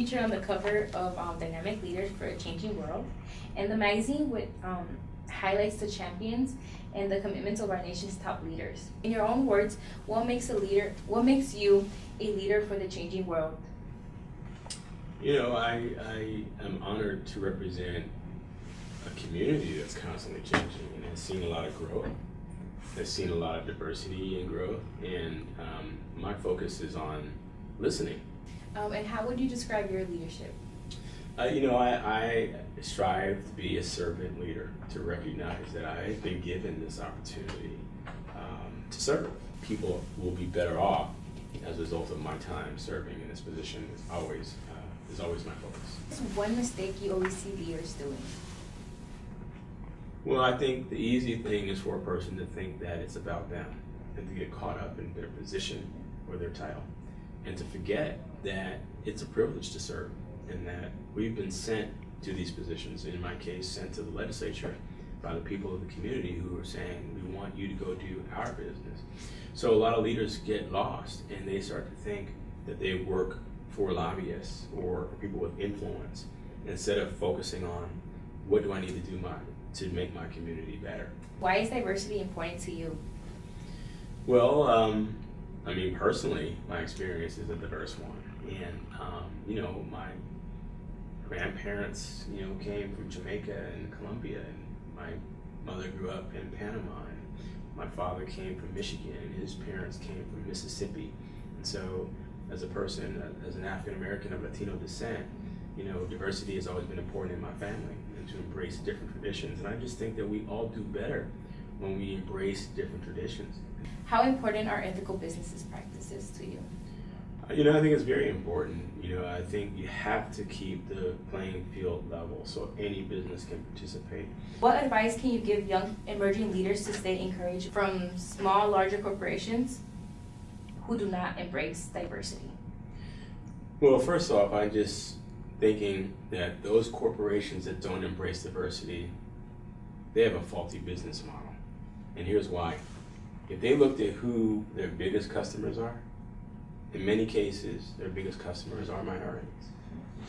featured on the cover of DyNAMC Leaders for a Changing World, and the magazine highlights the champions and the commitments of our nation's top leaders. In your own words, what makes you a leader for the changing world? You know, I am honored to represent a community that's constantly changing and has seen a lot of growth, has seen a lot of diversity and growth, and my focus is on listening. And how would you describe your leadership? I strive to be a servant leader, to recognize that I've been given this opportunity to serve. People will be better off as a result of my time serving in this position is always my focus. What's one mistake you always see leaders doing? Well, I think the easy thing is for a person to think that it's about them and to get caught up in their position or their title, and to forget that it's a privilege to serve and that we've been sent to these positions, in my case, sent to the legislature by the people of the community who are saying, we want you to go do our business. So a lot of leaders get lost and they start to think that they work for lobbyists or for people with influence instead of focusing on what do I need to do to make my community better. Why is diversity important to you? Well, personally, my experience is a diverse one. And, my grandparents, came from Jamaica and Colombia, and my mother grew up in Panama, and my father came from Michigan, and his parents came from Mississippi. And so, as a person, as an African American of Latino descent, diversity has always been important in my family, and to embrace different traditions. And I just think that we all do better when we embrace different traditions. How important are ethical business practices to you? I think it's very important. I think you have to keep the playing field level so any business can participate. What advice can you give young emerging leaders to stay encouraged from small, larger corporations who do not embrace diversity? Well, first off, I'm just thinking that those corporations that don't embrace diversity, they have a faulty business model. And here's why. If they looked at who their biggest customers are, in many cases, their biggest customers are minorities.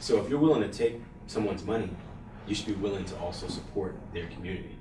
So if you're willing to take someone's money, you should be willing to also support their community.